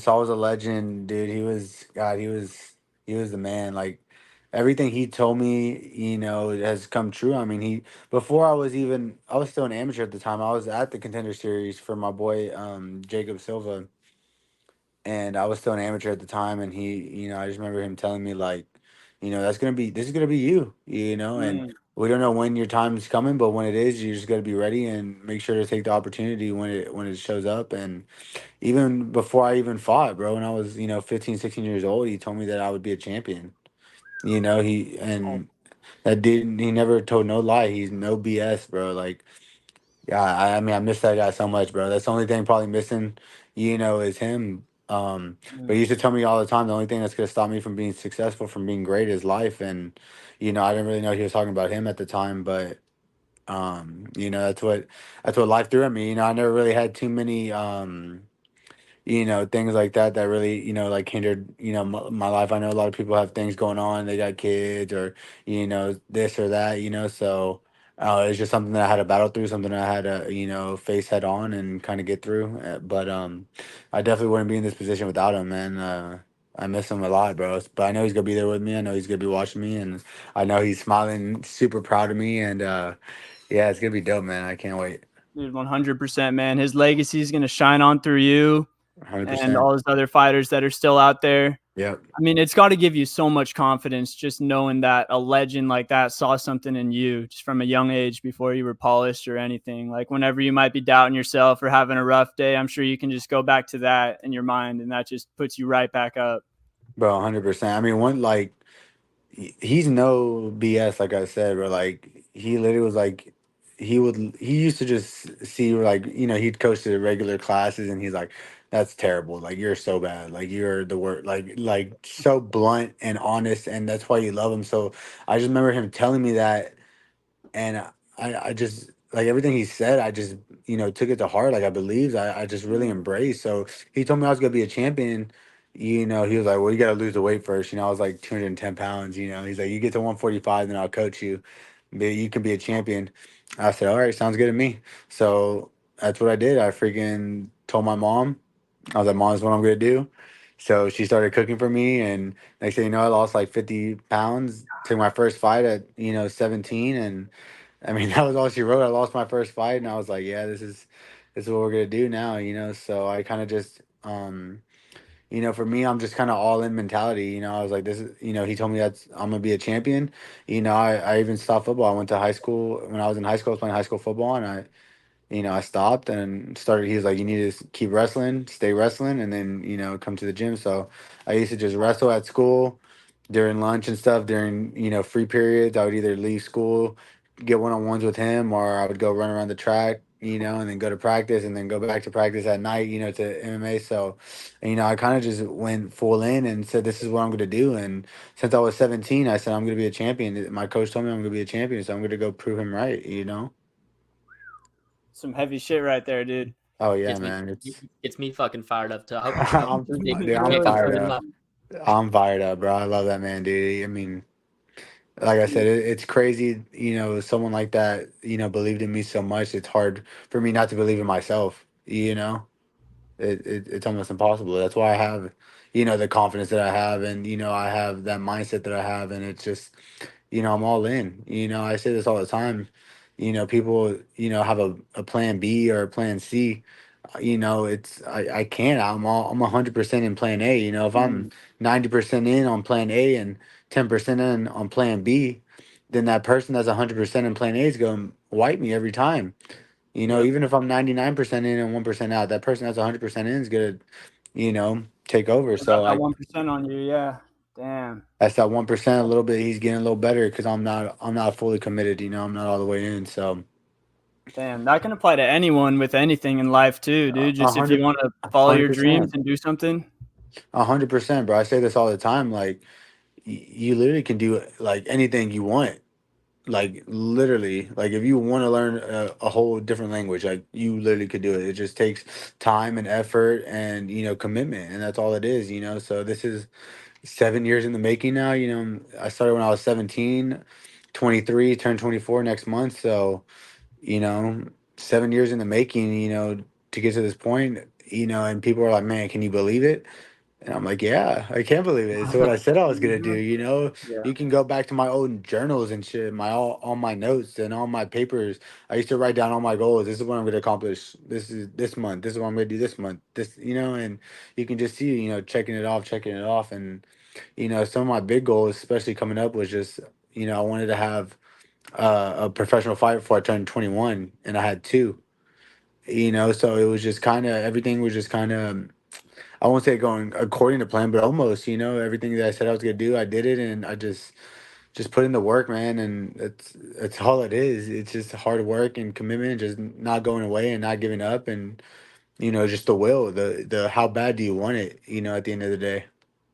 Saul was a legend, dude. He was God. He was the man. Like everything he told me, has come true. I mean, he before I was still an amateur at the time. I was at the Contender Series for my boy Jacob Silva, and I was still an amateur at the time. And I just remember him telling me like, this is gonna be you, and Mm. we don't know when your time's coming, but when it is, you just got to be ready and make sure to take the opportunity when it shows up. And even before I even fought, bro, when I was, 15, 16 years old, he told me that I would be a champion. Oh, And that dude, he never told no lie. He's no BS, bro. Like, yeah, I mean, I miss that guy so much, bro. That's the only thing probably missing, is him. But mm. he used to tell me all the time the only thing that's gonna stop me from being successful, from being great, is life. And, I didn't really know he was talking about him at the time, but that's what life threw at me. I never really had too many things like that that really, like hindered, my life. I know a lot of people have things going on, they got kids or, this or that, so it's just something that I had to battle through, something I had to, face head on and kind of get through. But I definitely wouldn't be in this position without him, man. I miss him a lot, bro. But I know he's gonna be there with me. I know he's gonna be watching me, and I know he's smiling, super proud of me. And yeah, it's gonna be dope, man. I can't wait. Dude, 100%, man. His legacy is going to shine on through you and 100%. all those other fighters that are still out there. Yep. I mean, it's got to give you so much confidence just knowing that a legend like that saw something in you just from a young age before you were polished or anything. Like, whenever you might be doubting yourself or having a rough day, I'm sure you can just go back to that in your mind, and that just puts you right back up. Bro, 100%. I mean, one like he's no BS. Like I said, bro. Like he literally was like he used to just see like he'd coach the regular classes and he's like, that's terrible. Like you're so bad. Like you're the worst. Like so blunt and honest, and that's why you love him. So I just remember him telling me that, and I just like everything he said, I just took it to heart. Like I believed, I just really Mm. embraced. So he told me I was gonna be a champion. He was like, well, you gotta lose the weight first. I was like 210 pounds. He's like, you get to 145, then I'll coach you. You can be a champion. I said, all right, sounds good to me. So that's what I did. I freaking told my mom. I was like, mom, this is what I'm gonna do. So she started cooking for me, and next thing you know, I lost like 50 pounds. Took my first fight at 17, and I mean, that was all she wrote. I lost my first fight, and I was like, yeah, this is what we're gonna do now. So I kind of just, for me, I'm just kind of all in mentality. I was like, this is, he told me that I'm gonna be a champion. I even stopped football. I went to high school when I was in high school. I was playing high school football, and I stopped and started. He was like, you need to keep wrestling, stay wrestling, and then come to the gym. So I used to just wrestle at school during lunch and stuff. During free periods, I would either leave school, get one on ones with him, or I would go run around the track. And then go to practice, and then go back to practice at night. To MMA. So, I kind of just went full in and said, "This is what I'm going to do." And since I was 17, I said, "I'm going to be a champion." My coach told me I'm going to be a champion, so I'm going to go prove him right. Some heavy shit right there, dude. Oh yeah, Gets me man. It's gets me fucking fired up to hope I'm to be dude, I'm champion fired soon. up. I'm fired up, bro. I love that man, dude. I mean, like I said, it's crazy. Someone like that, believed in me so much. It's hard for me not to believe in myself. It's almost impossible. That's why I have, the confidence that I have, and I have that mindset that I have, and it's just, I'm all in. I say this all the time. People, have a plan B or a plan C. I can't. I'm 100% in plan A. If I'm Mm. 90% in on plan A and 10% in on plan B, then that person that's 100% in plan A is going to wipe me every time. Yep. Even if I'm 99% in and 1% out, that person that's 100% in is gonna, take over. I got So that I 1% on you, yeah. Damn. that's that 1% a little bit. He's getting a little better because I'm not fully committed. I'm not all the way in. So Damn, that can apply to anyone with anything in life too, dude. a Just if you hundred, want to a follow hundred your dreams percent, and do something. 100%, bro. I say this all the time. Like you literally can do like anything you want. Like literally, like if you want to learn a whole different language, like you literally could do it. It just takes time and effort and commitment, and that's all it is. So this is 7 years in the making now. I started when I was 17, 23, turned 24 next month. So, you know, 7 years in the making, to get to this point, and people are like, man, can you believe it? And I'm like, yeah, I can't believe it. It's what I said I was gonna do. Mhm. Yeah. You can go back to my old journals and shit, all my notes and all my papers. I used to write down all my goals. This is what I'm gonna accomplish. This is this month. This is what I'm gonna do this month. And you can just see, checking it off, and some of my big goals, especially coming up, was just, I wanted to have a professional fight before I turned 21, and I had two. So it was just kind of everything was just kind of, I won't say going according to plan, but almost, everything that I said I was gonna do, I did it, and I just put in the work, man, and that's all it is. It's just hard work and commitment, just not going away and not giving up, and just the will, the how bad do you want it, at the end of the day.